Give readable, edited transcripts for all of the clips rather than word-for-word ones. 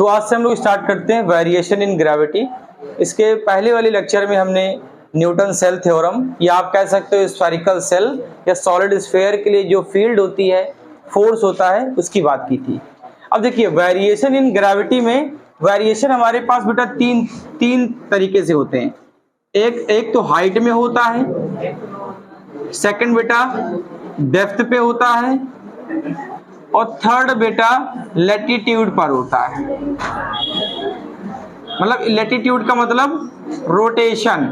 तो आज से हम लोग स्टार्ट करते हैं वेरिएशन इन ग्रेविटी। इसके पहले वाले लेक्चर में हमने न्यूटन सेल थ्योरम या आप कह सकते हो स्फेरिकल सेल या सॉलिड स्फीयर के लिए जो फील्ड होती है, फोर्स होता है, उसकी बात की थी। अब देखिए वेरिएशन इन ग्रेविटी में वेरिएशन हमारे पास बेटा तीन तरीके से होते हैं। एक तो हाइट में होता है, सेकंड बेटा डेप्थ पे होता है और थर्ड बेटा लैटिट्यूड पर होता है। मतलब लैटिट्यूड का मतलब रोटेशन,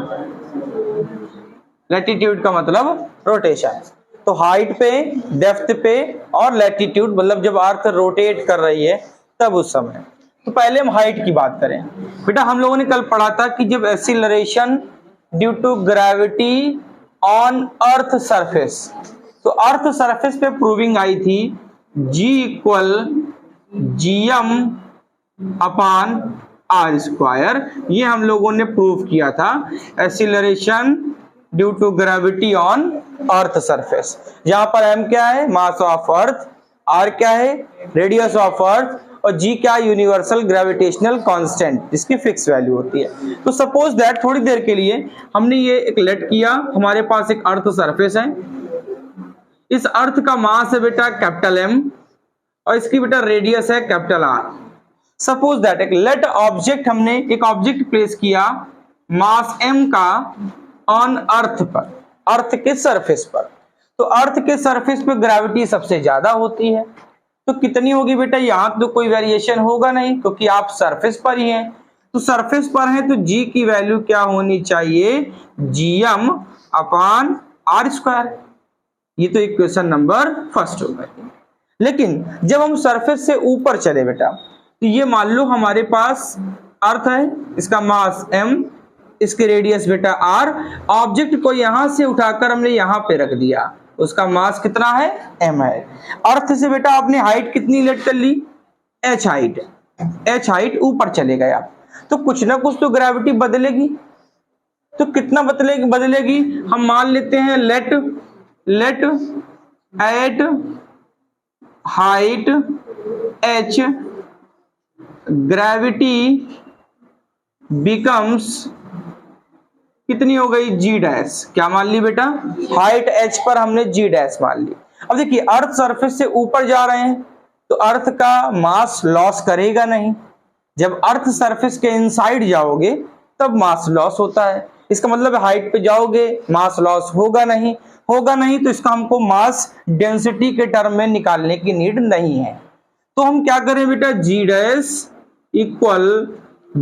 लैटिट्यूड का मतलब रोटेशन। तो हाइट पे, डेप्थ पे और लैटिट्यूड मतलब जब अर्थ रोटेट कर रही है तब उस समय। तो पहले हम हाइट की बात करें। बेटा हम लोगों ने कल पढ़ा था कि जब acceleration due to gravity on earth surface, तो अर्थ सरफेस पे प्रूविंग आई थी G equal GM upon R square. ये हम लोगों ने प्रूव किया था acceleration due to gravity on earth surface, जहां पर M क्या है, मास ऑफ अर्थ, R क्या है, रेडियस ऑफ अर्थ और G क्या है, यूनिवर्सल ग्रेविटेशनल कांस्टेंट, जिसकी फिक्स वैल्यू होती है। तो सपोज दैट थोड़ी देर के लिए हमने ये एक लेट किया, हमारे पास एक अर्थ सरफेस है, इस अर्थ का मास है बेटा कैपिटल M और इसकी बेटा रेडियस है कैपिटल R। सपोज दैट एक लेट ऑब्जेक्ट, हमने एक ऑब्जेक्ट प्लेस किया मास M का ऑन अर्थ पर, अर्थ के सरफेस पर। तो अर्थ के सरफेस पे ग्रेविटी सबसे ज्यादा होती है, तो कितनी होगी बेटा, यहां तो कोई वेरिएशन होगा नहीं क्योंकि आप सरफेस पर ही हैं। तो सरफेस पर है तो G की वैल्यू क्या होनी चाहिए, GM अपान R स्क्वायर। ये तो इक्वेशन नंबर फर्स्ट होगा। लेकिन जब हम सरफेस से ऊपर चले बेटा, तो ये मान लो हमारे पास अर्थ है, इसका मास M, इसके रेडियस बेटा R। ऑब्जेक्ट को यहां से उठाकर हमने यहां पे रख दिया, उसका मास कितना है, M है। अर्थ से बेटा आपने हाइट कितनी लेट कर ली, H हाइट, H हाइट ऊपर चले गया, तो कुछ ना कुछ तो ग्रेविटी बदलेगी। तो कितना बदलेगी, हम मान लेते हैं let at height H gravity becomes कितनी हो गई, G डैश। क्या मान ली बेटा, हाइट H पर हमने G डैश मान ली। अब देखिए अर्थ सरफेस से ऊपर जा रहे हैं तो अर्थ का मास लॉस करेगा नहीं, जब अर्थ सरफेस के इनसाइड जाओगे तब मास लॉस होता है। इसका मतलब हाइट पे जाओगे मास लॉस होगा नहीं, तो इसका हमको मास डेंसिटी के टर्म में निकालने की नीड नहीं है। तो हम क्या करें बेटा, G डैश इक्वल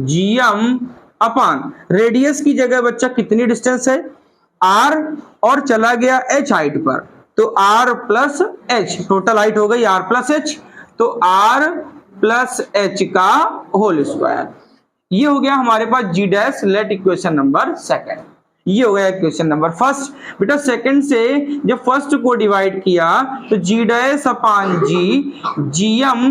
GM अपान रेडियस की जगह बच्चा कितनी डिस्टेंस है, R और चला गया H हाइट पर, तो R plus H, total height हो गई R प्लस H, तो R प्लस H का होल स्क्वायर। ये हो गया हमारे पास G dash let equation number second. ये हो गया इक्वेशन नंबर फर्स्ट। बेटा सेकंड से जब फर्स्ट को डिवाइड किया तो G डैश अपान G GM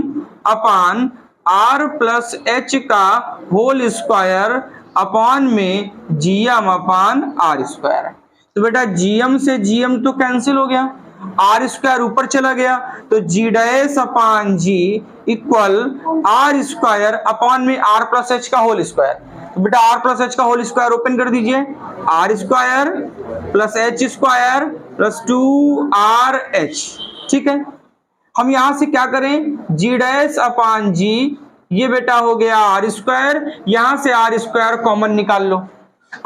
upon R plus H का होल स्क्वायर अपान में GM अपान R स्क्वायर। तो बेटा GM से GM तो कैंसिल हो गया, R स्क्वायर ऊपर चला गया, तो G डैश अपान G equal R square upon में R प्लस H का होल स्क्वायर। तो बेटा R प्लस H का होल स्क्वायर ओपन कर दीजिए, R square plus H square plus 2RH। ठीक है, हम यहां से क्या करें, G डैश अपान G, ये बेटा हो गया R स्क्वायर, यहां से R स्क्वायर कॉमन निकाल लो।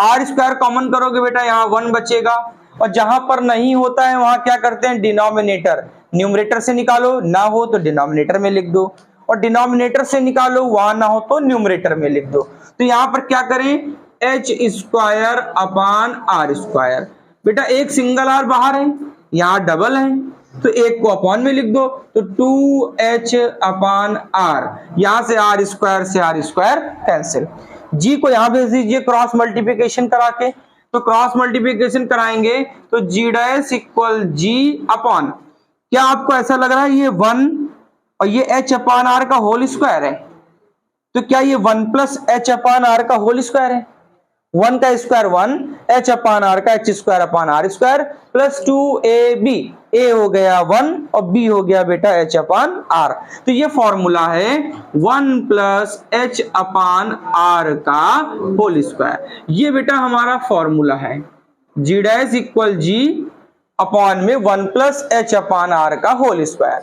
R स्क्वायर कॉमन करोगे बेटा यहाँ 1 बचेगा, और जहां पर नहीं होता है वहां क्या करते हैं, डिनोमिनेटर न्यूमरेटर से निकालो, ना हो तो डिनोमिनेटर में लिख दो, और डिनोमिनेटर से निकालो, वहां ना हो तो न्यूमरेटर में लिख दो। तो यहाँ पर क्या करें, H square upon R square. बेटा एक सिंगल R बाहर है, यहाँ डबल है, तो एक को अपॉन में लिख दो, तो 2H अपान R, यहां से R स्क्वायर से R स्क्वायर कैंसिल। G को यहां भेज दीजिए क्रॉस मल्टीप्लिकेशन करा के, तो क्रॉस मल्टीप्लिकेशन कराएंगे तो G dash equal G upon, क्या आपको ऐसा लग रहा है ये 1 और ये H अपान R का होल स्क्वायर है, तो क्या ये 1 प्लस H अपान R का होल स्क्वायर है, 1 का स्क्वायर 1, एच अपान आर का H square upon R square plus 2ab, A हो गया 1 और बी हो गया बेटा एच अपान आर। तो ये फॉर्मूला है 1 प्लस एच अपान आर का होल स्क्वायर। ये बेटा हमारा फॉर्मूला है जी डैश इक्वल जी अपॉन में 1 प्लस एच अपान आर का होल स्क्वायर।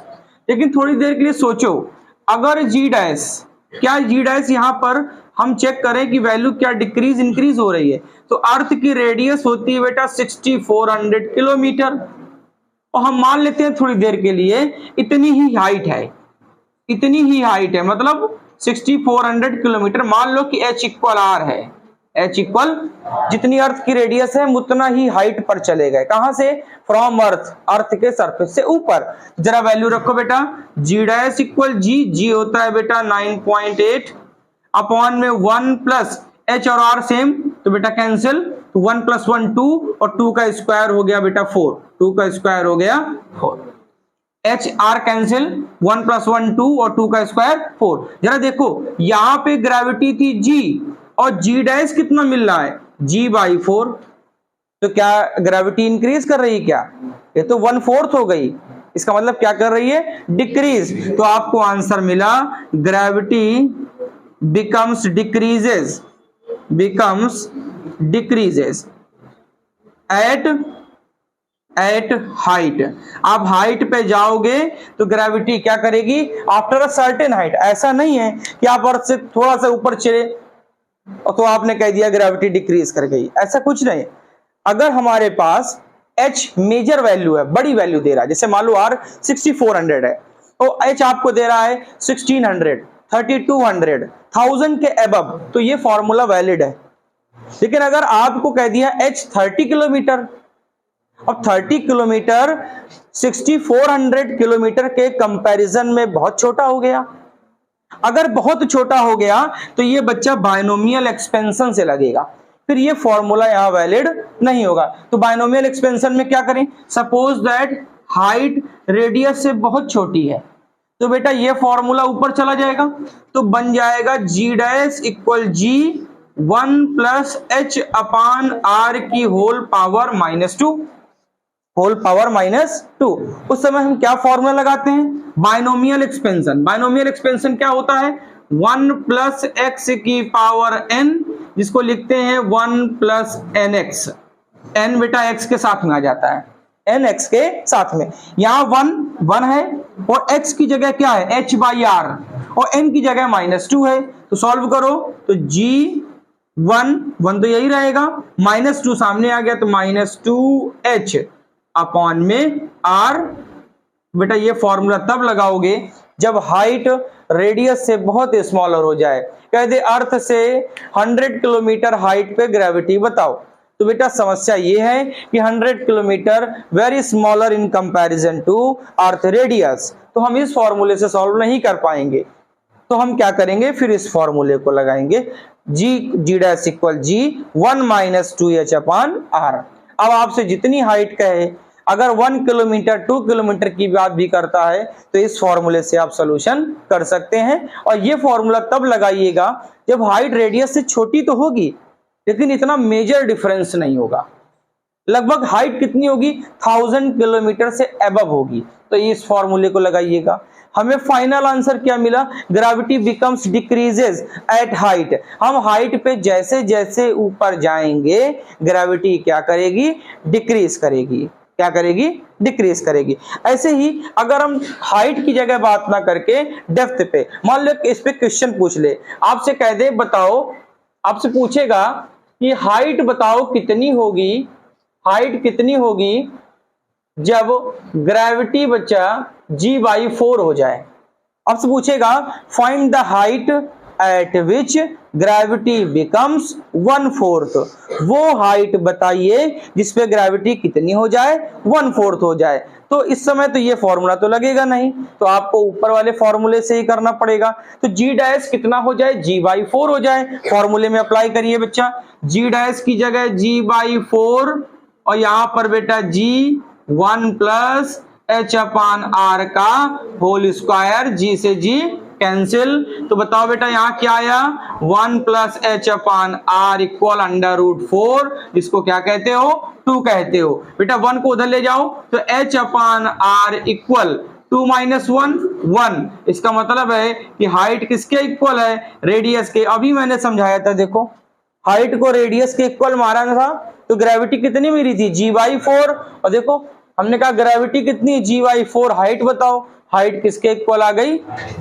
लेकिन थोड़ी देर के लिए सोचो, अगर जी डैश, क्या जी डैश यहां पर हम चेक करें कि वैल्यू क्या डिक्रीज इंक्रीज हो रही है, तो अर्थ की रेडियस होती है बेटा 6400 किलोमीटर, और हम मान लेते हैं थोड़ी देर के लिए इतनी ही हाइट है, इतनी ही हाइट है, मतलब 6400 किलोमीटर। मान लो कि h इक्वल आर है, h इक्वल जितनी अर्थ की रेडियस है उतना ही हाइट पर चले गए। कहां से? फ्रॉम अर्थ, अर्थ के सरफेस से ऊपर। जरा वैल्यू रखो बेटा, जी डैश इक्वल जी, जी होता है बेटा 9.8 अपॉन में 1 प्लस एच और आर सेम, तो बेटा कैंसिल, तो 1 प्लस 1 2 और 2 का स्क्वायर हो गया बेटा 4, 2 का स्क्वायर हो गया 4, एच आर कैंसिल, 1 प्लस 1 2 और 2 का स्क्वायर 4। जरा देखो यहां पे ग्रेविटी थी जी और जी डैश कितना मिल रहा है g/4, तो क्या ग्रेविटी इंक्रीज कर रही है क्या? ये तो 1/4 हो गई, इसका मतलब क्या कर रही है? डिक्रीज। तो आपको आंसर मिला gravity becomes decreases at height। आप हाइट पे जाओगे तो ग्रेविटी क्या करेगी? After a certain height. ऐसा नहीं है कि आप अर्थ से थोड़ा सा ऊपर चले और तो आपने कह दिया ग्रेविटी डिक्रीज कर गई, ऐसा कुछ नहीं। अगर हमारे पास h मेजर वैल्यू है, बड़ी वैल्यू दे रहा है, जैसे मान लो r 6400 है तो h आपको दे रहा है 1600, 3200, 1000 के अबव, तो ये फॉर्मूला वैलिड है। लेकिन अगर आपको कह दिया h 30 किलोमीटर, अब 30 किलोमीटर 6400 किलोमीटर के कंपैरिजन में बहुत छोटा हो गया। अगर बहुत छोटा हो गया तो ये बच्चा बायनोमियल एक्सपेंशन से लगेगा, फिर ये फॉर्मूला यहां वैलिड नहीं होगा। तो बायनोमियल एक्सपेंशन में क्या करें? सपोज दैट हाइट रेडियस से बहुत छोटी है, तो बेटा ये फॉर्मूला ऊपर चला जाएगा, तो बन जाएगा g dash equal g 1 plus H upon R की होल पावर -2, होल पावर -2। उस समय हम क्या फॉर्मूला लगाते हैं? Binomial expansion. बायनोमियल एक्सपेंशन क्या होता है? 1 प्लस एक्स की पावर n, जिसको लिखते हैं 1 प्लस एन एक्स। n बेटा x के साथ में आ जाता है, n x के साथ में। यहां 1 है और x की जगह क्या है? h/r, और n की जगह -2 है, तो सॉल्व करो तो g1 तो यही रहेगा, -2 सामने आ गया तो -2h अपॉन में r। बेटा ये फॉर्मूला तब लगाओगे जब हाइट रेडियस से बहुत स्मॉलर हो जाए। कह दे अर्थ से 100 किलोमीटर हाइट पे ग्रेविटी बताओ, तो बेटा समस्या ये है कि 100 kilometre very smaller in comparison to earth radius, तो हम इस फॉर्मूले से सॉल्व नहीं कर पाएंगे। तो हम क्या करेंगे? फिर इस फॉर्मूले को लगाएंगे, जी dash equal g 1 minus 2h अपान r। अब आपसे जितनी हाइट कहे, अगर 1 किलोमीटर 2 किलोमीटर की बात भी करता है तो इस फॉर्मूले से आप सॉल्यूशन कर सकते हैं। और ये फॉर्मूला तब लगाइएगा जब हाइट रेडियस से छोटी तो होगी, लेकिन इतना मेजर डिफरेंस नहीं होगा। लगभग हाइट कितनी होगी? 1000 किलोमीटर से अबव होगी, तो इस फॉर्मूले को लगाइएगा। हमें फाइनल आंसर क्या मिला? Gravity becomes decreases at height. हम हाइट पे जैसे जैसे ऊपर जाएंगे ग्रेविटी क्या करेगी? डिक्रीज करेगी। क्या करेगी? डिक्रीज करेगी। ऐसे ही अगर हम हाइट की जगह बात ना करके डेप्थ पे, मान लो इस पे क्वेश्चन पूछ ले, आपसे कह दे बताओ, आपसे पूछेगा कि हाइट बताओ कितनी होगी, हाइट कितनी होगी जब ग्रेविटी बच्चा g/4 हो जाए। आपसे पूछेगा find the height eight which gravity becomes 1/4। वो हाइट बताइए जिसपे ग्रेविटी कितनी हो जाए? 1/4 हो जाए। तो इस समय तो ये फॉर्मूला तो लगेगा नहीं, तो आपको ऊपर वाले फॉर्मूले से ही करना पड़ेगा। तो जी डैश कितना हो जाए? g/4 हो जाए। फॉर्मूले में अप्लाई करिए बच्चा, जी डैश की जगह g/4 और यहां पर बेटा g 1 plus h upon r का होल स्क्वायर, g से g कैंसिल। तो बताओ बेटा यहाँ क्या आया, 1 plus H upon R equal under root 4, जिसको क्या कहते हो, 2 कहते हो। बेटा 1 को उधर ले जाओ तो H upon R equal 2 minus 1 1, इसका मतलब है कि हाइट किसके इक्वल है, रेडियस के। अभी मैंने समझाया था, देखो हाइट को रेडियस के इक्वल मारा था, तो ग्रेविटी कितनी मिली थी, g/4। और देखो हमने कहा ग्रेविटी कितनी है, g/4। हाइट बताओ, हाइट किसके इक्वल आ गई,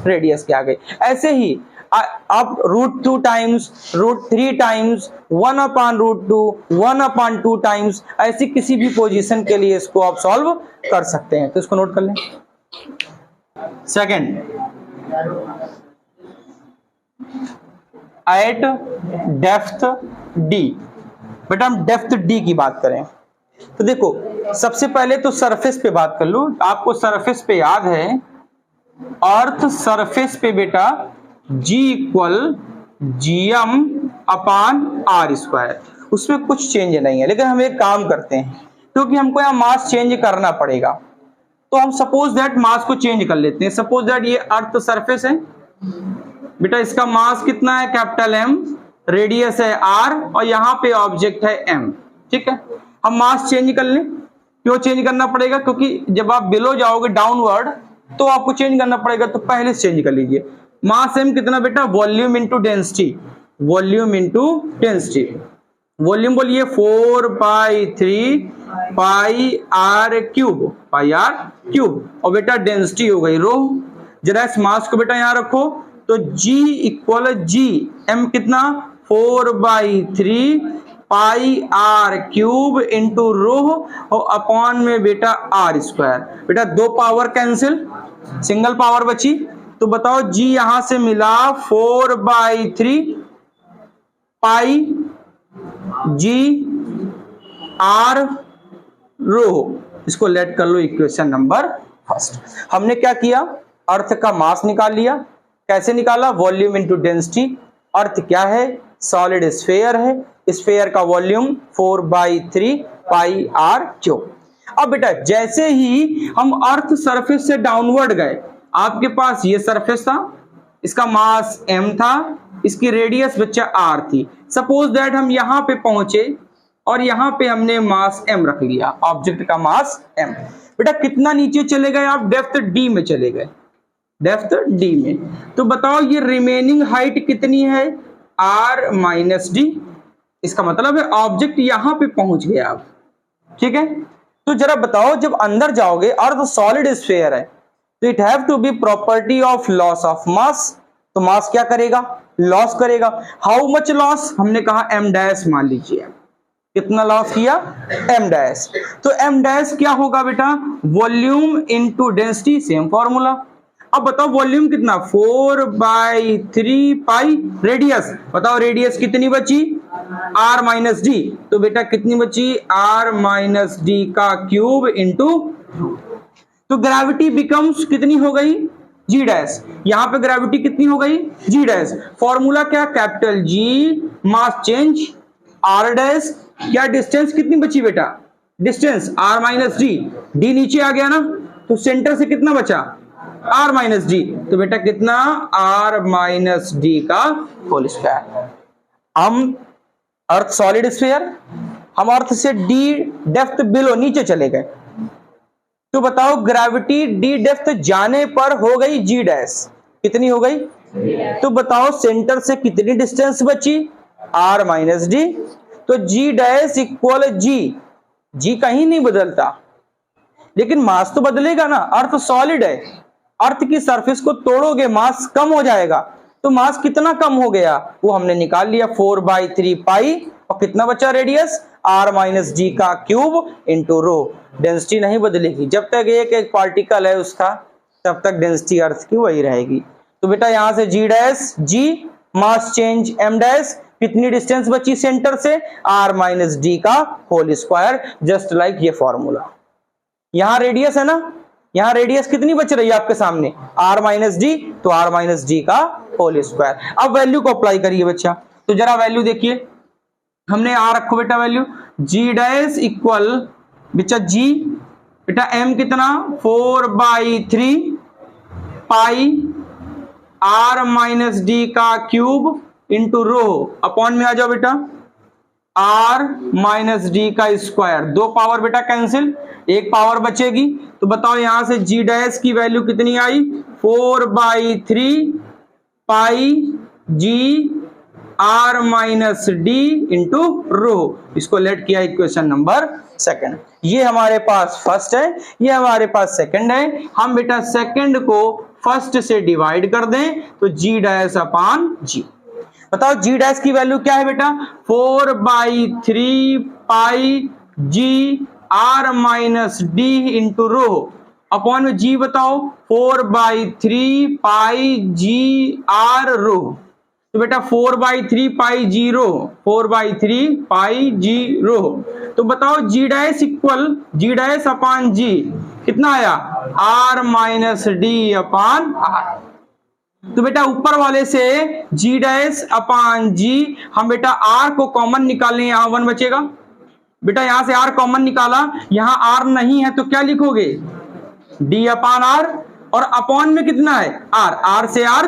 रेडियस के आ गई। ऐसे ही अब √2 टाइम्स √3 टाइम्स 1 अपान √2 1 अपान 2 टाइम्स, ऐसी किसी भी पोजीशन के लिए इसको आप सॉल्व कर सकते हैं। तो इसको नोट कर लें। Second, eight depth D. बेटा हम डेप्थ डी की बात करें तो देखो सबसे पहले तो सरफेस पे बात कर लो। आपको सरफेस पे याद है, अर्थ सरफेस पे बेटा G equal GM upon R square, उसमें कुछ चेंज नहीं है। लेकिन हम एक काम करते हैं, क्योंकि हमको यहाँ मास चेंज करना पड़ेगा, तो हम सपोज दैट मास को चेंज कर लेते हैं। सपोज दैट ये अर्थ सरफेस है बेटा, इसका मास कितना है, कैपिटल M, रेडियस है R, और यहाँ पे ऑब्जेक्ट है M। ठीक है, हम मास चेंज कर लें। क्यों चेंज करना पड़ेगा, क्योंकि जब आप बिलो जाओगे डाउनवर्ड तो आपको चेंज करना पड़ेगा, तो पहले से चेंज कर लीजिए। मास M कितना बेटा, volume into density, volume into density. Volume बोलिए 4/3 पाई आर क्यूब, और बेटा डेंसिटी हो गई रो। जरा इस मास को बेटा यहां रखो, तो G इक्वल G M कितना 4/3 पाई आर क्यूब इंटू रो, और अपॉन में बेटा आर स्क्वायर। बेटा 2 पावर कैंसिल, सिंगल पावर बची। तो बताओ G यहां से मिला 4/3 पाई G R रो। इसको लेट कर लो इक्वेशन नंबर फर्स्ट। हमने क्या किया, अर्थ का मास निकाल लिया। कैसे निकाला, वॉल्यूम इंटू डेंसिटी। अर्थ क्या है, सॉलिड स्फेयर है, स्फेयर का वॉल्यूम 4/3 पाई आर क्यूब। अब बेटा जैसे ही हम अर्थ सरफेस से डाउनवर्ड गए, आपके पास ये सरफेस था, इसका मास m था, इसकी रेडियस बच्चा r थी। सपोज दैट हम यहां पे पहुंचे और यहां पे हमने मास m रख लिया, ऑब्जेक्ट का मास m। बेटा कितना नीचे चले गए आप, डेप्थ d में चले गए, डेप्थ d में। तो बताओ ये रिमेनिंग हाइट कितनी है, r-d। इसका मतलब है ऑब्जेक्ट यहां पे पहुंच गया आप। ठीक है, तो जरा बताओ जब अंदर जाओगे, अर्थ सॉलिड स्फीयर है, तो it have to be property of loss of mass. तो मास क्या करेगा, लॉस करेगा। हाउ मच लॉस, हमने कहा m डैश मान लीजिए। कितना लॉस किया, m डैश। तो m डैश क्या होगा बेटा, volume into density, same formula. अब बताओ वॉल्यूम कितना, 4/3 पाई, रेडियस बताओ, रेडियस कितनी बची, r-d। तो बेटा कितनी बची, r-d का क्यूब इंटू। तो ग्रेविटी बिकम्स कितनी हो गई, G डैश। यहां पे ग्रेविटी कितनी हो गई, G डैश। फॉर्मूला क्या, capital G, mass change R dash. क्या डिस्टेंस कितनी बची बेटा, डिस्टेंस r-d, d नीचे आ गया ना, तो सेंटर से कितना बचा, r-d। तो बेटा कितना, r-d का होल स्क्वायर। हम अर्थ सॉलिड स्फीयर, हम अर्थ से d डेप्थ बिलो नीचे चले गए, तो बताओ ग्रेविटी d डेप्थ जाने पर हो गई G डैश। कितनी हो गई, तो बताओ सेंटर से कितनी डिस्टेंस बची, r-d। तो G डैश इक्वल G कहीं नहीं बदलता, लेकिन मास तो बदलेगा ना, अर्थ सॉलिड है। अर्थ की सरफेस को तोड़ोगे मास कम हो जाएगा, तो मास कितना कम हो गया वो हमने निकाल लिया, 4/3 पाई, और कितना बचा रेडियस, r-d का क्यूब इंटू रो। डेंसिटी नहीं बदलेगी, जब तक एक पार्टिकल है उसका, तब तक डेंसिटी अर्थ की वही रहेगी। तो बेटा यहां से G dash G, mass change m dash, कितनी डिस्टेंस बची सेंटर से, r-d का होल स्क्वायर, जस्ट लाइक ये फॉर्मूला। यहां रेडियस है ना, यहां रेडियस कितनी बच रही है आपके सामने, r-d, तो r-d का होल स्क्वायर। अब वैल्यू को अप्लाई करिए बच्चा, तो जरा वैल्यू देखिए, हमने आ रखो बेटा वैल्यू, G डैश इक्वल बेटा G, बेटा m कितना 4/3 पाई आर माइनस डी का क्यूब इंटू रो अपॉन में आ जाओ बेटा आर माइनस डी का स्क्वायर, दो पावर बेटा कैंसिल, एक पावर बचेगी। तो बताओ यहां से जी डैश की वैल्यू कितनी आई 4/3 pi g R minus d into rho. इसको लेट किया इक्वेशन नंबर सेकंड। ये हमारे पास फर्स्ट है, ये हमारे पास सेकंड है। हम बेटा सेकंड को फर्स्ट से डिवाइड कर दें तो जी डैश अपान जी। बताओ जी डैश की वैल्यू क्या है बेटा 4/3 pi g R minus d into rho upon में जी बताओ 4/3 पाई जी आर रो। तो बेटा 4/3 पाई जी रो, 4/3 पाई जी रो। तो बताओ g dash equal g dash upon g कितना आया R minus d upon R. तो बेटा ऊपर वाले से जी डैश अपान जी हम बेटा आर को कॉमन निकालें, यहां 1 बचेगा। बेटा यहां से आर कॉमन निकाला, यहां आर नहीं है तो क्या लिखोगे डी अपान आर, और अपॉन में कितना है आर, आर से आर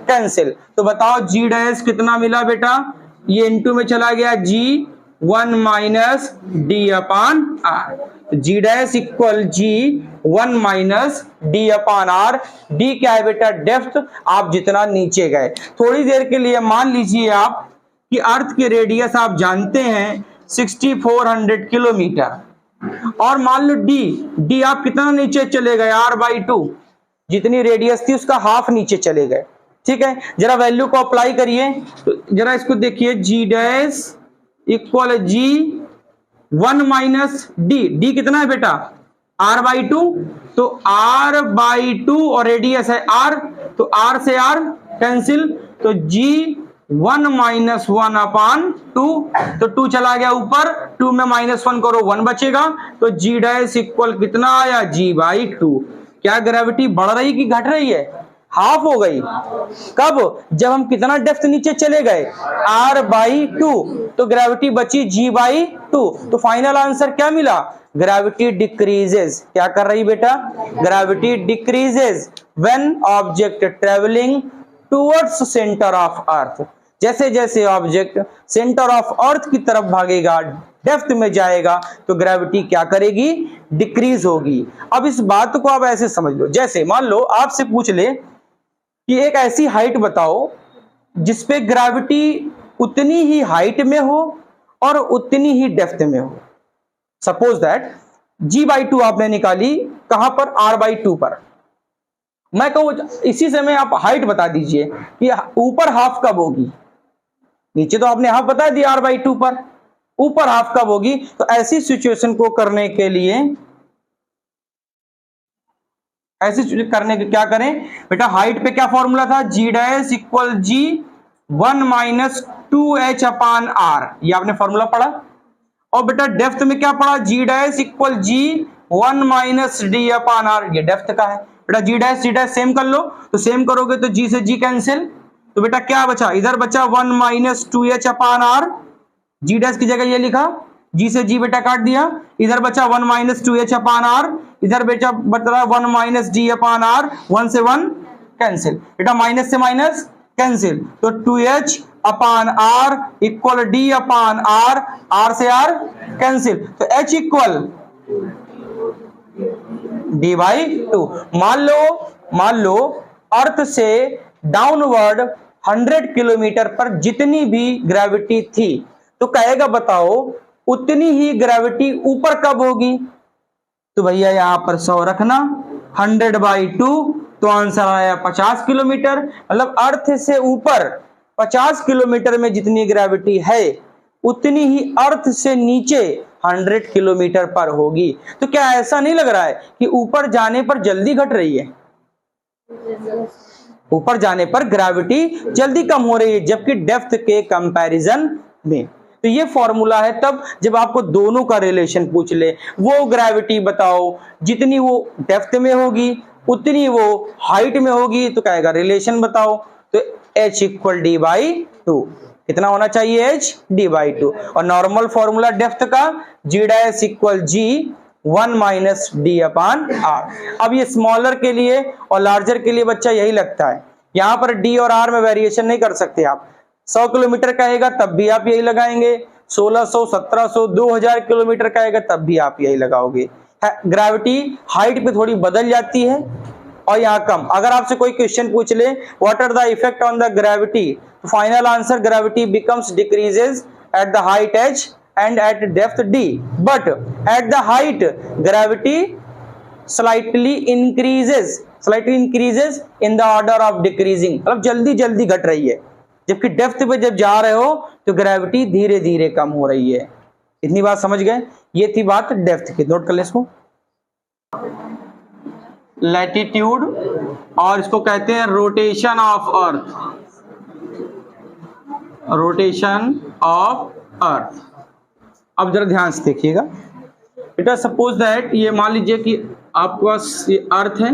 कैंसिल। तो बताओ जी डैश कितना मिला बेटा, ये इनटू में चला गया जी 1 minus d upon R. G dash equal g 1 minus d upon are. D क्या है बेटा डेप्थ, आप जितना नीचे गए। थोड़ी देर के लिए मान लीजिए आप कि अर्थ की रेडियस आप जानते हैं 6400 किलोमीटर, और मान लो डी आप कितना नीचे चले गए r/2, जितनी रेडियस थी उसका हाफ नीचे चले गए। ठीक है, जरा वैल्यू को अप्लाई करिए तो जरा इसको देखिए जी dash equal g 1 minus D कितना है बेटा r/2, तो r/2 और रेडियस है r, तो r से r कैंसिल, तो जी 1 माइनस 1 अपान 2, तो 2 चला गया ऊपर, 2 में -1 करो 1 बचेगा। तो जी डैश इक्वल कितना आया g/2। क्या ग्रेविटी बढ़ रही कि घट रही है, हाफ हो गई। कब, जब हम कितना डेप्थ नीचे चले गए r/2, तो ग्रेविटी बची g/2। तो फाइनल आंसर क्या मिला, ग्रेविटी डिक्रीजेस। क्या कर रही बेटा, gravity decreases when object travelling towards centre of earth. जैसे जैसे ऑब्जेक्ट सेंटर ऑफ अर्थ की तरफ भागेगा, डेप्थ में जाएगा, तो ग्रेविटी क्या करेगी, डिक्रीज होगी। अब इस बात को आप ऐसे समझ लो, जैसे मान लो आपसे पूछ ले कि एक ऐसी हाइट बताओ जिसपे ग्रेविटी उतनी ही हाइट में हो और उतनी ही डेप्थ में हो। सपोज दैट g/2 आपने निकाली कहां पर, r/2 पर। मैं कहूं इसी समय आप हाइट बता दीजिए कि ऊपर हाफ कब होगी, नीचे तो आपने हाफ बता दिया r/2 पर, ऊपर हाफ कब होगी। तो ऐसी सिचुएशन को करने के लिए क्या करें बेटा, हाइट पे क्या फॉर्मूला था, g dash equal g 1 minus 2h upon R, ये आपने फॉर्मूला पढ़ा। और बेटा डेप्थ में क्या पढ़ा, g dash equal g 1 minus d upon R, ये डेप्थ का है। बेटा जी डैश सेम कर लो, तो सेम करोगे तो जी से जी कैंसिल, तो बेटा क्या बचा, इधर बचा 1 minus 2h upon R, g dash की जगह ये लिखा, जी से जी बेटा काट दिया, इधर बचा 1 माइनस 2h अपान आर, इधर बेटा बच रहा 1 माइनस डी अपान आर, 1 से 1 कैंसिल, बेटा माइनस से माइनस कैंसिल, तो 2h upon R equal d upon R, R से आर कैंसिल, तो h इक्वल d/2। मान लो अर्थ से डाउनवर्ड 100 किलोमीटर पर जितनी भी ग्रेविटी थी, तो कहेगा बताओ उतनी ही ग्रेविटी ऊपर कब होगी। तो भैया यहां पर 100 रखना, 100/2, तो आंसर आया 50 किलोमीटर। मतलब अर्थ से ऊपर 50 किलोमीटर में जितनी ग्रेविटी है उतनी ही अर्थ से नीचे 100 किलोमीटर पर होगी। तो क्या ऐसा नहीं लग रहा है कि ऊपर जाने पर जल्दी घट रही है, ऊपर जाने पर ग्रेविटी जल्दी कम हो रही है, जबकि डेप्थ के कंपैरिजन में। तो ये फॉर्मूला है तब जब आपको दोनों का रिलेशन पूछ ले, वो ग्रेविटी बताओ जितनी वो डेप्थ में होगी उतनी वो हाइट में होगी, तो कहेगा रिलेशन बताओ, तो h इक्वल d/2, कितना होना चाहिए, h d/2। और नॉर्मल फॉर्मूला डेप्थ का g dash equal g 1 minus d upon R. अब ये स्मॉलर के लिए और लार्जर के लिए बच्चा यही लगता है, यहाँ पर डी और आर में वेरिएशन नहीं कर सकते आप। 100 किलोमीटर कहेगा तब भी आप यही लगाएंगे, 1600, 1700, 2000 किलोमीटर कहेगा तब भी आप यही लगाओगे। ग्रेविटी हाइट पे थोड़ी बदल जाती है और यहाँ कम। अगर आपसे कोई क्वेश्चन पूछ ले what are the effect on the gravity, तो final answer gravity becomes decreases at the height h and at depth d, but at the height gravity slightly increases in the order of decreasing, मतलब जल्दी जल्दी घट रही है, जबकि depth पे जब जा रहे हो तो ग्रेविटी धीरे धीरे कम हो रही है। इतनी बात समझ गए? ये थी बात डेप्थ की, नोट कर ले इसको। लैटिट्यूड और इसको कहते हैं rotation of earth, rotation of earth. अब जरा ध्यान से देखिएगा बेटा, सपोज दैट ये मान लीजिए कि आपके पास ये अर्थ है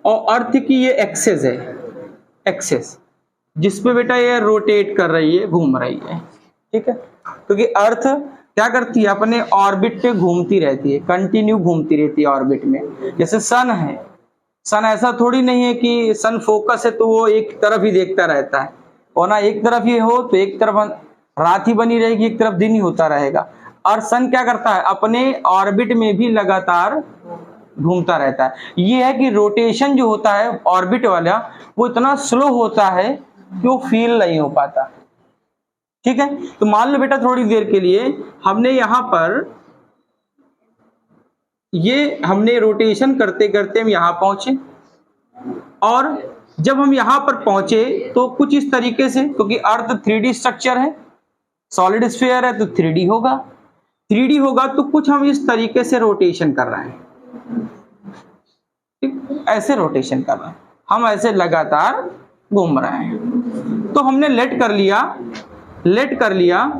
और अर्थ की ये एक्सेस है, एक्सेस जिसपे बेटा ये रोटेट कर रही है, घूम रही है, ठीक है। क्योंकि अर्थ क्या करती है, अपने ऑर्बिट पे घूमती रहती है, कंटिन्यू घूमती रहती है ऑर्बिट में। जैसे सन है, सन ऐसा थोड़ी नहीं है कि सन फोकस है तो वो एक तरफ ही देखता रहता है, और ना एक तरफ ही हो तो एक तरफ रात ही बनी रहेगी, एक तरफ दिन ही होता रहेगा। और सन क्या करता है, अपने ऑर्बिट में भी लगातार घूमता रहता है। ये है कि रोटेशन जो होता है ऑर्बिट वाला वो इतना स्लो होता है कि वो फील नहीं हो पाता, ठीक है। तो मान लो बेटा थोड़ी देर के लिए हमने यहां पर ये हमने रोटेशन करते करते हम यहां पहुंचे, और जब हम यहां पर पहुंचे तो कुछ इस तरीके से, क्योंकि अर्थ 3D स्ट्रक्चर है, सॉलिड स्फीयर है तो 3D होगा, 3D होगा तो कुछ हम इस तरीके से रोटेशन कर रहे हैं, ठीक, ऐसे रोटेशन कर रहे हैं हम, ऐसे लगातार घूम रहे हैं। तो हमने लेट कर लिया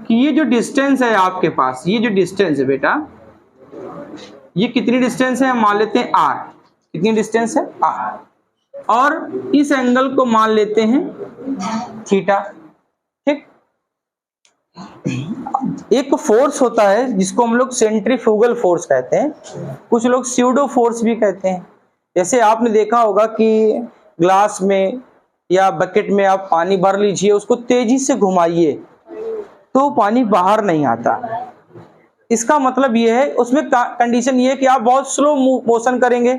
कि ये जो डिस्टेंस है आपके पास, ये जो डिस्टेंस है बेटा, ये कितनी डिस्टेंस है, हम मान लेते हैं r, कितनी डिस्टेंस है r, और इस एंगल को मान लेते हैं थीटा, ठीक। एक फोर्स होता है जिसको हम लोग सेंट्रीफ्यूगल फोर्स कहते हैं, कुछ लोग स्यूडो फोर्स भी कहते हैं। जैसे आपने देखा होगा कि ग्लास में या बकेट में आप पानी भर लीजिए, उसको तेजी से घुमाइए तो पानी बाहर नहीं आता। इसका मतलब ये है, उसमें कंडीशन ये है कि आप बहुत स्लो मोशन करेंगे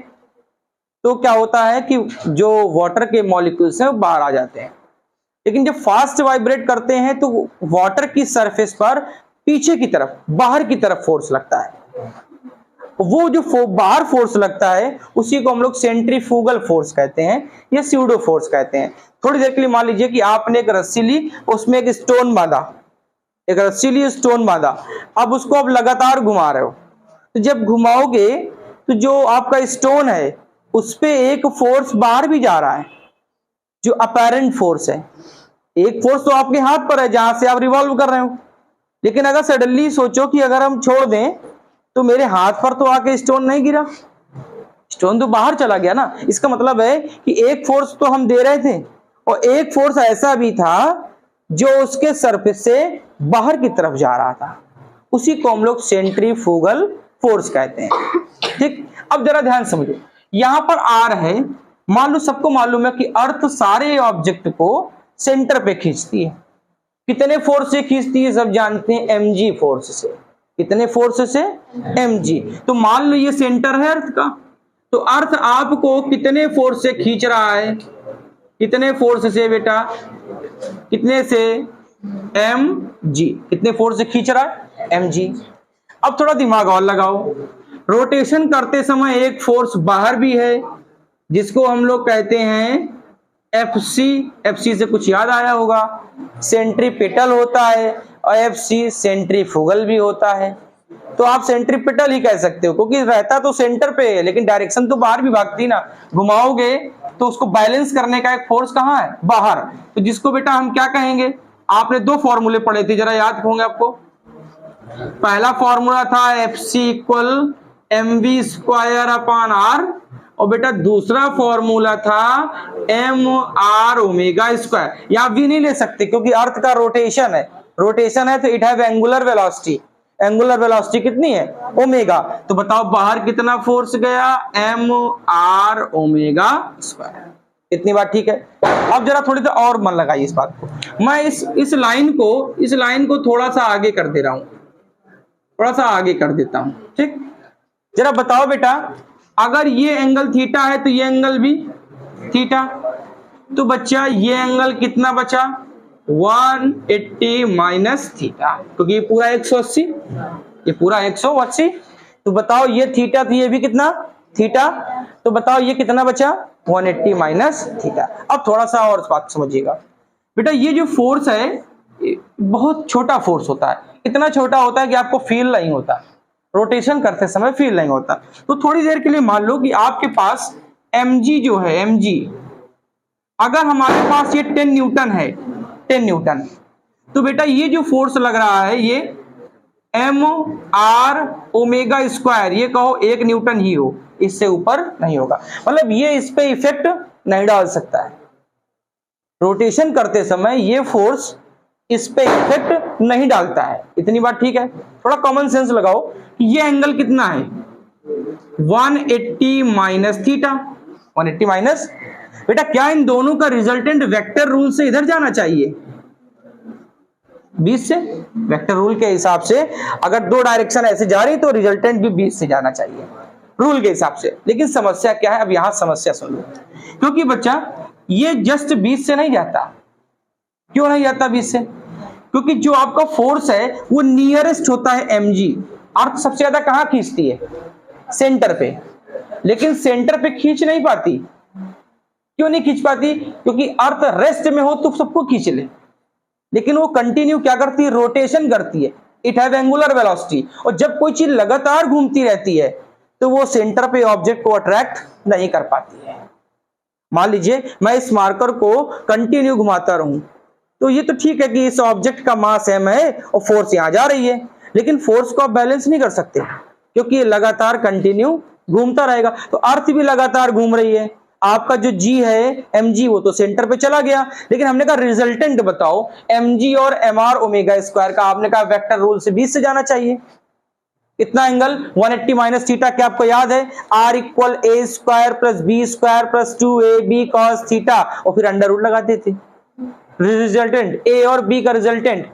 तो क्या होता है कि जो वाटर के मॉलिक्यूल्स हैं वो बाहर आ जाते हैं। लेकिन जब फास्ट वाइब्रेट करते हैं तो वाटर की सरफेस पर पीछे की तरफ, बाहर की तरफ फोर्स लगता है। वो जो बाहर फोर्स लगता है उसी को हम लोग सेंट्रीफ्यूगल फोर्स कहते हैं या स्यूडो फोर्स कहते हैं। थोड़ी देर के लिए मान लीजिए कि आपने एक रस्सी ली, उसमें एक स्टोन बांधा, एक रस्सी ली, स्टोन बांधा, अब उसको आप लगातार घुमा रहे हो, तो जब घुमाओगे तो जो आपका स्टोन है उस पे एक फोर्स बाहर भी जा रहा है, जो अपैरेंट फोर्स है। एक फोर्स तो आपके हाथ पर है जहां से आप रिवॉल्व कर रहे हो, लेकिन अगर सडनली सोचो कि अगर हम छोड़ दें तो मेरे हाथ पर तो आके स्टोन नहीं गिरा, स्टोन तो बाहर चला गया ना। इसका मतलब है कि एक फोर्स तो हम दे रहे थे और एक फोर्स ऐसा भी था जो उसके सरफेस से बाहर की तरफ जा रहा था, उसी को हम लोग सेंट्रीफ्यूगल फोर्स कहते हैं, ठीक। अब जरा ध्यान समझो, यहां पर आर है, मान लो सबको मालूम है कि अर्थ सारे ऑब्जेक्ट को सेंटर पे खींचती है। कितने फोर्स से खींचती है सब जानते हैं, mg फोर्स से। कितने फोर्स से, mg। तो मान लो ये सेंटर है अर्थ का, तो अर्थ आपको कितने फोर्स से खींच रहा है, कितने फोर्स से बेटा, कितने से, mg। कितने फोर्स से खींच रहा है, mg। अब थोड़ा दिमाग और लगाओ, रोटेशन करते समय एक फोर्स बाहर भी है जिसको हम लोग कहते हैं FC। FC से कुछ याद आया होगा, सेंट्रीपिटल होता है, और FC सेंट्रीफ्यूगल भी होता है। तो आप सेंट्रीपिटल ही कह सकते हो क्योंकि रहता तो सेंटर पे है लेकिन डायरेक्शन तो बाहर भी भागती ना, घुमाओगे तो उसको बैलेंस करने का एक फोर्स कहाँ है, बाहर। तो जिसको बेटा हम क्या कहेंगे, आपने दो फॉर्मूले पढ़े थे, जरा याद होंगे आपको। पहला फॉर्मूला था FC equal mv square upon r, और बेटा दूसरा फॉर्मूला था mr ओमेगा स्क्वायर। या भी नहीं ले सकते क्योंकि अर्थ का रोटेशन है तो it have angular velocity, angular velocity कितनी है, ओमेगा। तो बताओ बाहर कितना फोर्स गया, mr ओमेगा स्क्वायर। इतनी बात ठीक है। अब जरा थोड़ी देर और मन लगाइए इस बात को। मैं इस लाइन को थोड़ा सा आगे कर दे रहा हूं, थोड़ा सा आगे कर देता हूं, ठीक। जरा बताओ बेटा, अगर ये एंगल थीटा है तो ये एंगल भी थीटा, तो बच्चा ये एंगल कितना बचा, 180 माइनस थीटा, क्योंकि ये पूरा 180, ये पूरा 180। तो बताओ ये थीटा, तो ये भी कितना थीटा, तो बताओ ये कितना बचा, 180 माइनस थीटा। अब थोड़ा सा और बात समझिएगा बेटा, ये जो फोर्स है बहुत छोटा फोर्स होता है, इतना छोटा होता है कि आपको फील नहीं होता, रोटेशन करते समय फील नहीं होता। तो थोड़ी देर के लिए मान लो कि आपके पास mg जो है, mg अगर हमारे पास ये 10 न्यूटन है, 10 न्यूटन, तो बेटा ये जो फोर्स लग रहा है ये mr ओमेगा स्क्वायर, ये कहो 1 न्यूटन ही हो, इससे ऊपर नहीं होगा। मतलब ये इस पे इफेक्ट नहीं डाल सकता है, रोटेशन करते समय ये फोर्स इस पे इफेक्ट नहीं डालता है। इतनी बात ठीक है। थोड़ा कॉमन सेंस लगाओ कि ये एंगल कितना है, 180 माइनस थीटा, 180 माइनस। बेटा क्या इन दोनों का रिजल्टेंट वेक्टर रूल से इधर जाना चाहिए, 20 से? वेक्टर रूल के हिसाब से अगर दो डायरेक्शन ऐसे जा रही तो रिजल्टेंट भी 20 से जाना चाहिए रूल के हिसाब से। लेकिन समस्या क्या है, अब यहां समस्या सुन लो, क्योंकि बच्चा ये जस्ट 20 से नहीं जाता। क्यों नहीं जाता 20 से? क्योंकि जो आपका फोर्स है वो नियरेस्ट होता है mg। अर्थ सबसे ज्यादा कहां खींचती है, सेंटर पे, लेकिन सेंटर पे खींच नहीं पाती। क्यों नहीं खींच पाती? क्योंकि अर्थ रेस्ट में हो तो सबको खींच ले, लेकिन वो कंटिन्यू क्या करती है, रोटेशन करती है। इट हैव एंगुलर वेलोसिटी, और जब कोई चीज लगातार घूमती रहती है तो वो सेंटर पे ऑब्जेक्ट को अट्रैक्ट नहीं कर पाती है। मान लीजिए मैं इस मार्कर को कंटिन्यू घुमाता रहूं, तो ये तो ठीक है कि इस ऑब्जेक्ट का मास m है और फोर्स यहां जा रही है, लेकिन फोर्स को आप बैलेंस नहीं कर सकते क्योंकि ये लगातार कंटिन्यू घूमता रहेगा। तो अर्थ भी लगातार घूम रही है, आपका जो g है mg वो तो सेंटर पे चला गया, लेकिन हमने कहा रिजल्टेंट बताओ mg और mr ओमेगा स्क्वायर का, आपने कहा वेक्टर रूल से 20 से जाना चाहिए। इतना एंगल 180 माइनस थीटा, क्या आपको याद है, r equal a square plus b square plus 2ab cos theta, और फिर अंडर रूट लगाते थे रिजल्टेंट a और b का रिजल्टेंट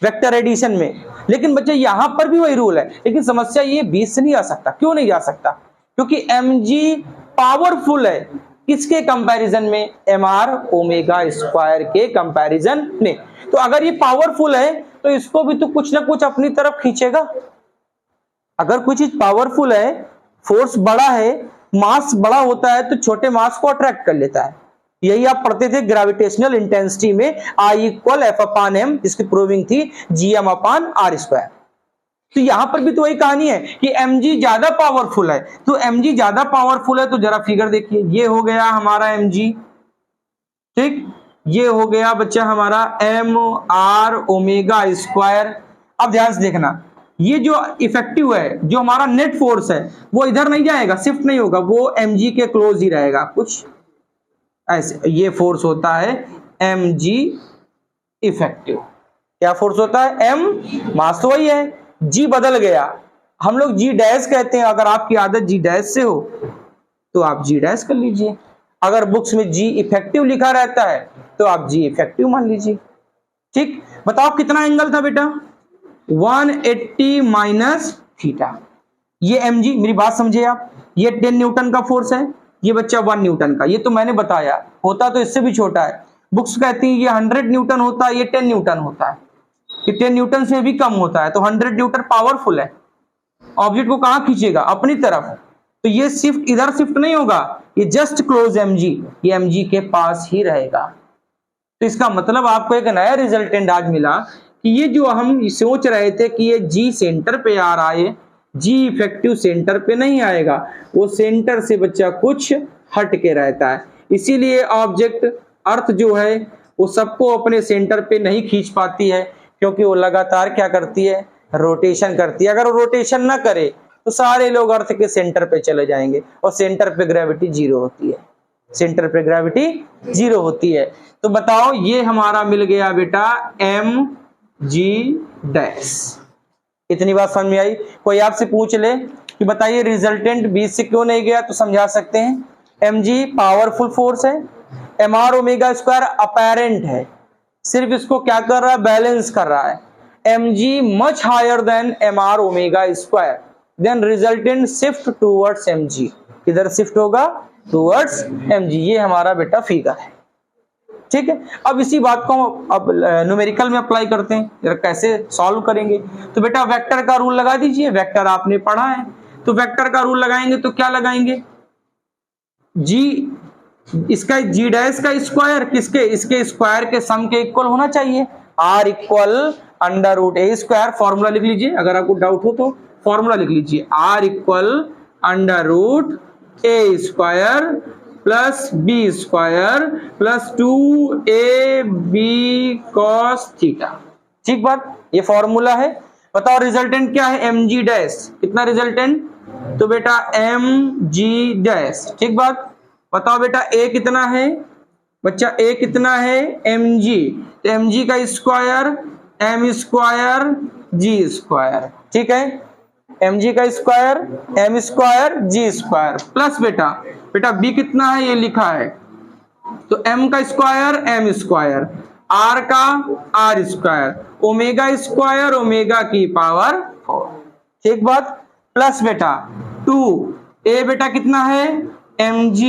वेक्टर एडिशन में। लेकिन बच्चे यहां पर भी वही रूल है, लेकिन समस्या ये 20 से नहीं आ सकता। क्यों नहीं जा सकता? क्योंकि mg पावरफुल है, किसके कंपैरिजन में, mr ओमेगा स्क्वायर के कंपैरिजन में। तो अगर ये पावरफुल है तो इसको भी तो कुछ ना कुछ अपनी तरफ खींचेगा। अगर कोई चीज पावरफुल है, फोर्स बड़ा है, मास बड़ा होता है, तो छोटे मास को अट्रैक्ट कर लेता है। यही आप पढ़ते थे ग्रेविटेशनल इंटेंसिटी में, I equal F upon m, जिसकी प्रूविंग थी gm अपान r स्क्वायर। तो यहां पर भी तो वही कहानी है कि mg ज्यादा पावरफुल है। तो mg ज्यादा पावरफुल है तो जरा फिगर देखिए, ये हो गया हमारा mg, ठीक, ये हो गया बच्चा हमारा mr ओमेगा स्क्वायर। अब ध्यान से देखना, ये जो इफेक्टिव है, जो हमारा नेट फोर्स है, वो इधर नहीं जाएगा, शिफ्ट नहीं होगा, वो mg के क्लोज ही रहेगा, कुछ ऐसे। ये फोर्स होता है mg इफेक्टिव। क्या फोर्स होता है, m, मास तो वही है, g बदल गया, हम लोग g डैश कहते हैं। अगर आपकी आदत g डैश से हो तो आप g डैश कर लीजिए, अगर बुक्स में g इफेक्टिव लिखा रहता है तो आप g इफेक्टिव मान लीजिए, ठीक। बताओ कितना एंगल था बेटा, 180 माइनस थीटा। ये mg, मेरी बात समझे आप, ये 10 न्यूटन का फोर्स है, ये बच्चा 1 न्यूटन का। ये तो मैंने बताया, होता तो इससे भी छोटा है। बुक्स कहती है ये 100 न्यूटन होता है, ये 10 न्यूटन होता है, ये 10 न्यूटन से भी कम होता है। तो 100 न्यूटन पावरफुल है, ऑब्जेक्ट को कहां खींचेगा, अपनी तरफ। तो ये शिफ्ट इधर शिफ्ट नहीं होगा, ये जस्ट क्लोज mg, ये mg के पास ही रहेगा। तो इसका मतलब आपको एक नया रिजल्टेंट आज मिला कि ये जो हम सोच रहे थे कि ये g सेंटर पे आ रहा है, g इफेक्टिव सेंटर पे नहीं आएगा, वो सेंटर से बच्चा कुछ हट के रहता है। इसीलिए ऑब्जेक्ट अर्थ जो है वो सबको अपने सेंटर पे नहीं खींच पाती है, क्योंकि वो लगातार क्या करती है, रोटेशन करती है। अगर वो रोटेशन ना करे तो सारे लोग अर्थ के सेंटर पे चले जाएंगे, और सेंटर पे ग्रेविटी जीरो होती है, सेंटर पे ग्रेविटी जीरो होती है। तो बताओ ये हमारा मिल गया बेटा mg डैश। इतनी बात समझ में आई? कोई आपसे पूछ ले कि बताइए रिजल्टेंट 20 से क्यों नहीं गया, तो समझा सकते हैं mg पावरफुल फोर्स है, mr ओमेगा स्क्वायर अपेरेंट है, सिर्फ इसको क्या कर रहा है, बैलेंस कर रहा है। mg much higher than mr omega square, then resultant shift towards mg, किधर शिफ्ट होगा, टूवर्ड्स mg। ये हमारा बेटा फिगर है, ठीक है। अब इसी बात को अब न्यूमेरिकल में अप्लाई करते हैं, जरा कैसे सॉल्व करेंगे। तो बेटा वेक्टर का रूल लगा दीजिए, वेक्टर आपने पढ़ा है, तो वेक्टर का रूल लगाएंगे तो क्या लगाएंगे, जी इसका जी डैश का स्क्वायर किसके, इसके स्क्वायर के सम के इक्वल होना चाहिए, R equal under root A square. Formula लिख लीजिए, अगर आपको डाउट हो तो फॉर्मूला लिख लीजिए, R equal under root A square plus B square plus 2ab cos theta. ठीक बात, ये फॉर्मूला है। बताओ रिजल्टेंट क्या है, mg डैश, कितना रिजल्टेंट, तो बेटा mg डैश। ठीक बात, बताओ बेटा a कितना है, बच्चा a कितना है, mg, तो mg का square m square g square. ठीक है, mg का square m square g square plus बेटा b कितना है, ये लिखा है, तो m का स्क्वायर m स्क्वायर, r का r square, omega square omega की पावर 4। ठीक बात, प्लस बेटा 2 a बेटा कितना है, mg,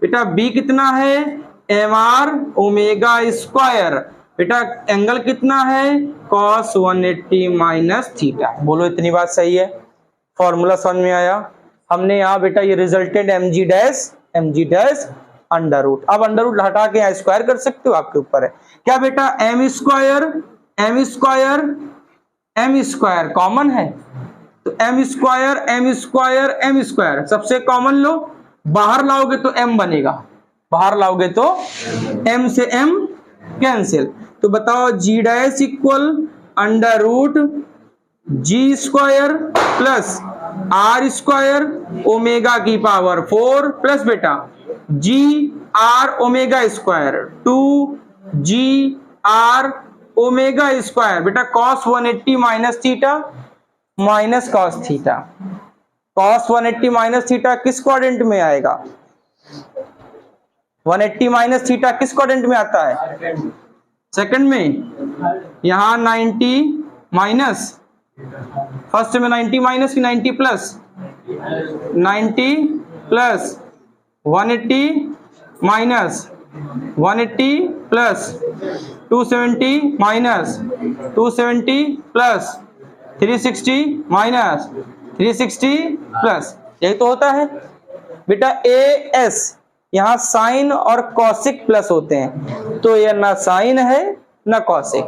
बेटा b कितना है, mr ओमेगा स्क्वायर, बेटा एंगल कितना है, cos 180 माइनस थीटा। बोलो इतनी बात सही है, फॉर्मूला समझ में आया। हमने यहाँ बेटा ये resultant mg dash under root, अब अंडर रूट हटा के यहाँ स्क्वायर कर सकते हो, आपके ऊपर है। क्या बेटा m स्क्वायर कॉमन है, तो m स्क्वायर सबसे कॉमन लो, बाहर लाओगे तो m बनेगा, बाहर लाओगे तो m से m कैंसिल, तो बताओ g dash equal under root g square plus r square omega की पावर 4 प्लस बेटा g r omega square 2g r omega square, बेटा cos 180 minus theta minus cos theta. cos 180 minus theta किस quadrant में आएगा, 180 minus theta किस quadrant में आता है, सेकंड में। यहां 90 माइनस, फर्स्ट में 90 माइनस की 90 plus, 90 plus 180 minus 180 plus 270 minus 270 plus 360 minus 360 plus, यही तो होता है बेटा। as यहाँ साइन और कॉसिक प्लस होते हैं, तो ये ना साइन है ना कॉसिक।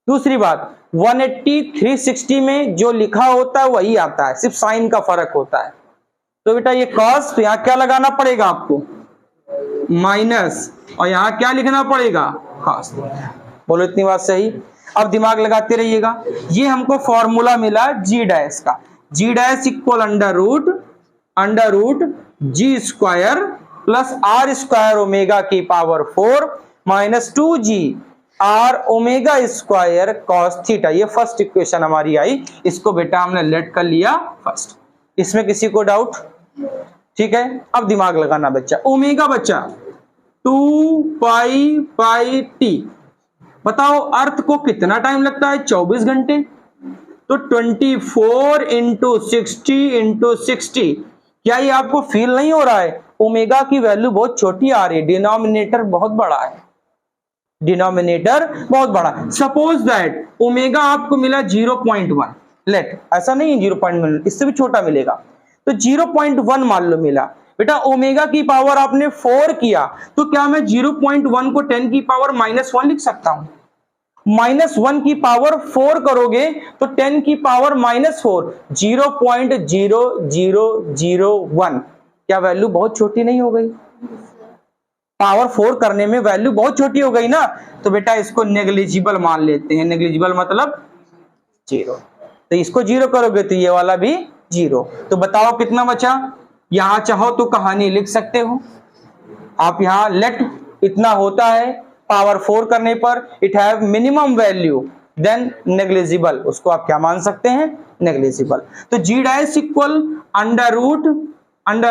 दूसरी बात 180 360 में जो लिखा होता है वही आता है, सिर्फ साइन का फर्क होता है। तो बेटा ये कॉस, तो यहाँ क्या लगाना पड़ेगा आपको, माइनस, और यहाँ क्या लिखना पड़ेगा, कॉस। बोलो इतनी बात सही। अब दिमाग लगाते रहिएगा, ये हमको फॉर्मूला मिला जी डैश का, g dash equal under root g square plus R square omega की power 4 minus 2g r omega square cos theta. ये फर्स्ट इक्वेशन हमारी आई, इसको बेटा हमने लेट कर लिया फर्स्ट। इसमें किसी को डाउट? ठीक है, अब दिमाग लगाना बच्चा। ओमेगा बच्चा 2 पाई t, बताओ अर्थ को कितना टाइम लगता है, 24 घंटे, तो 24 इंटू 60 क्या ये आपको फील नहीं हो रहा है ओमेगा की वैल्यू बहुत छोटी आ रही है, डिनोमिनेटर बहुत बड़ा है, डिनोमिनेटर बहुत बड़ा। सपोज दैट ओमेगा आपको मिला 0.1, लेट ऐसा नहीं है 0.1, इससे भी छोटा मिलेगा, तो 0.1 मान लो मिला। बेटा ओमेगा की पावर आपने 4 किया, तो क्या मैं 0.1 को 10 की पावर -1 लिख सकता हूं? -1 की पावर 4 करोगे तो 10 की पावर -4, 0.0001, क्या वैल्यू बहुत छोटी नहीं हो गई? पावर 4 करने में वैल्यू बहुत छोटी हो गई ना, तो बेटा इसको नेग्लिजिबल मान लेते हैं। नेग्लिजिबल मतलब 0, तो इसको 0 करोगे तो ये वाला भी 0। तो बताओ कितना बचा? यहां चाहो तो कहानी लिख सकते हो आप, यहां लेट इतना होता है, पावर 4 करने पर it have minimum value then negligible, उसको आप क्या मान सकते हैं, नेग्लिजिबल। तो g dash equal under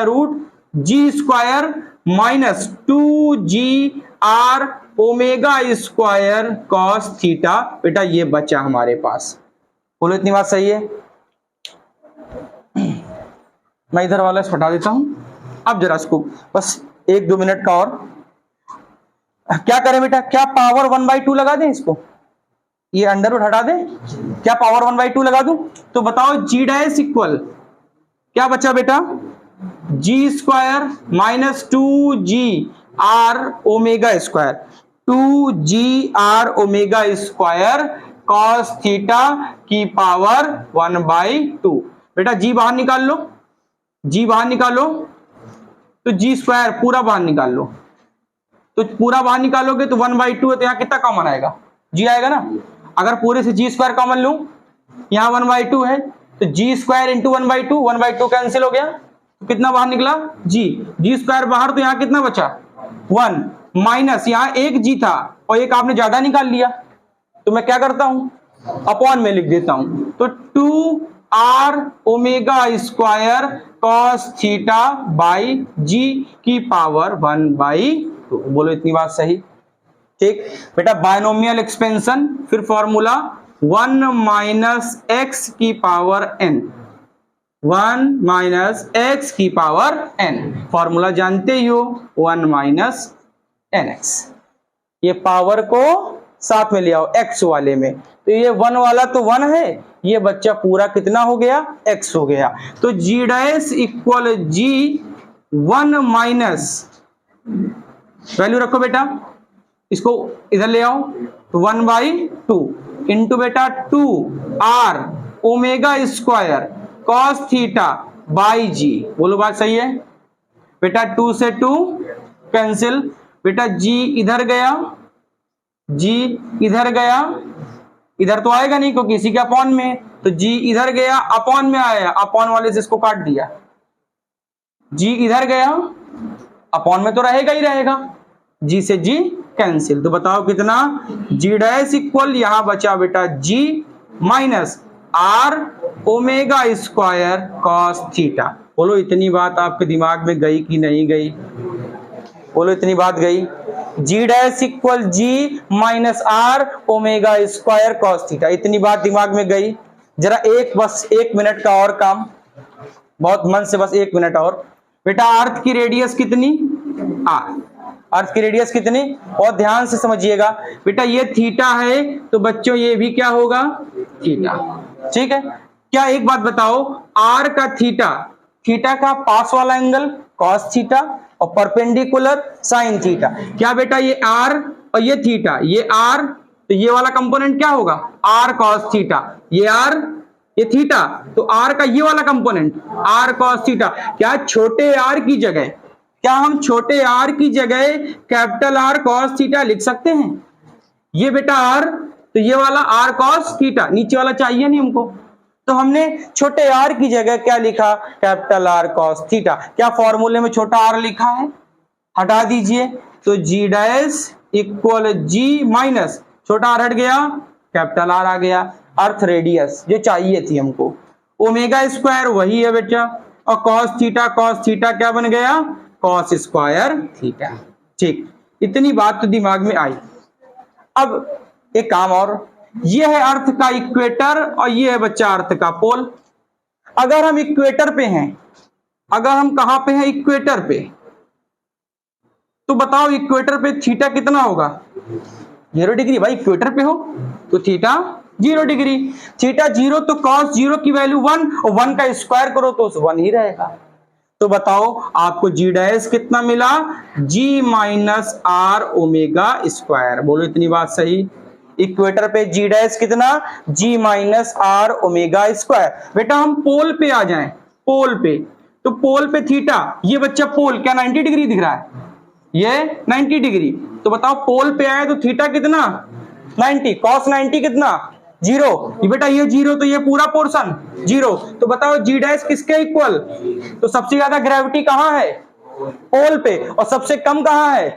root g square minus 2GR omega square cos theta. बेटा ये बचा हमारे पास, बोलो इतनी बात सही है। मैं इधर वाला हटा देता हूं। अब जरा इसको बस 1-2 मिनट का और क्या करें बेटा, क्या पावर 1/2 लगा दें इसको, ये अंडर रूट हटा दें, क्या पावर 1/2 लगा दूं? तो बताओ जी डैश इक्वल क्या बचा बेटा, g square minus 2GR omega square, 2GR omega square cos theta की पावर 1/2। बेटा जी बाहर निकाल लो, जी बाहर निकालो, तो जी स्क्वायर पूरा बाहर निकाल लो, तो पूरा बाहर निकालोगे तो 1/2 है, तो यहाँ कितना कॉमन आएगा, जी आएगा ना। अगर पूरे से जी स्क्वायर कॉमन लूं, यहाँ 1/2 है, तो जी स्क्वायर इंटू 1/2 कैंसिल हो गया, तो कितना बाहर निकला, जी स्क्वायर बाहर, तो यहाँ कितना बचा 1 माइनस, यहाँ एक जी था और एक आपने ज्यादा निकाल लिया, तो मैं क्या करता हूं, अपॉन में लिख देता हूं, तो 2R omega square cos theta by g की पावर 1/2। बोलो इतनी बात सही, ठीक बेटा। बायनोमियल एक्सपेंशन, फिर फॉर्मूला 1 माइनस एक्स की पावर n, 1 माइनस एक्स की पावर n, फॉर्मूला जानते ही हो 1 माइनस nx। ये पावर को साथ में ले आओ x वाले में, तो ये 1 वाला तो 1 है, ये बच्चा पूरा कितना हो गया, x हो गया। तो g dash equal g 1 minus, value रखो बेटा, इसको इधर ले आओ, तो 1/2 इंटू बेटा 2R omega square cos theta by g. बोलो बात सही है बेटा, 2 से 2 कैंसिल, बेटा जी इधर गया, जी इधर गया, इधर तो आएगा नहीं क्योंकि इसी के अपॉन में, तो जी इधर गया अपॉन में आया, अपॉन वाले से इसको काट दिया, जी इधर गया अपॉन में तो रहेगा ही रहेगा, जी से जी कैंसिल, तो बताओ कितना, जी डैश इक्वल यहां बचा बेटा g minus R omega square cos theta. बोलो इतनी बात आपके दिमाग में गई कि नहीं गई, बोलो इतनी बात गई। G dash equal g minus R omega square cos theta, इतनी बात दिमाग में गई। जरा बस 1 मिनट का और काम, बहुत मन से बस 1 मिनट और। बेटा अर्थ की रेडियस कितनी, R, अर्थ की रेडियस कितनी, और ध्यान से समझिएगा बेटा, ये थीटा है तो बच्चों ये भी क्या होगा, थीटा, ठीक है। क्या एक बात बताओ, R का थीटा का पास वाला एंगल कॉस थीटा और परपेंडिकुलर साइन थीटा, क्या बेटा ये R और ये थीटा, ये R, तो ये वाला कंपोनेंट क्या होगा, R कॉस थीटा, ये R ये थीटा, तो R का ये वाला कंपोनेंट R कॉस थीटा। क्या छोटे R की जगह, क्या हम छोटे R की जगह कैपिटल R कॉस थीटा लिख सकते हैं, ये बेटा R, तो ये वाला R कॉस थीटा, नीचे वाला चाहिए नहीं हमको, तो हमने छोटे R की जगह क्या लिखा, कैपिटल R कॉस थीटा। क्या फॉर्मूले में छोटा R लिखा है, हटा दीजिए, तो g dash equal g minus छोटा R हट गया, कैपिटल R आ गया, अर्थ रेडियस जो चाहिए थी हमको, ओमेगा स्क्वायर वही है बेटा, और कॉस थीटा क्या बन गया, कॉस स्क्वायर थीटा, ठीक। इतनी बात तो दिमाग में आई। अब एक काम और, ये है अर्थ का इक्वेटर और ये है बच्चा अर्थ का पोल। अगर हम इक्वेटर पे हैं, अगर हम कहां पे हैं, इक्वेटर पे, तो बताओ इक्वेटर पे थीटा कितना होगा, 0 डिग्री। भाई इक्वेटर पे हो तो थीटा 0 डिग्री, थीटा 0 तो कॉस 0 की वैल्यू 1, और 1 का स्क्वायर करो तो 1 ही रहेगा। तो बताओ आपको जी डैश कितना मिला, जी माइनस R ओमेगा स्क्वायर। बोलो इतनी बात सही, इक्वेटर पे जी डैश कितना, जी माइनस R ओमेगा स्क्वायर। बेटा हम पोल पे आ जाएं, पोल पे, तो पोल पे थीटा, ये बच्चा पोल क्या 90 डिग्री दिख रहा है, ये 90 डिग्री, तो बताओ पोल पे आए तो थीटा कितना 90, कॉस 90 कितना 0, ये बेटा ये 0 तो ये पूरा पोर्शन 0, तो बताओ जी डैश किसके इक्वल, तो सबसे ज्यादा ग्रेविटी कहां है, पोल पे, और सबसे कम कहां है,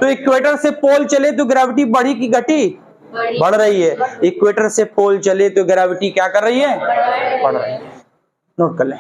तो इक्वेटर से पोल चले तो ग्रेविटी बढ़ी कि घटी, बढ़ रही है। इक्वेटर से पोल चले तो ग्रेविटी क्या कर रही है? बढ़ रही है। नोट कर लें।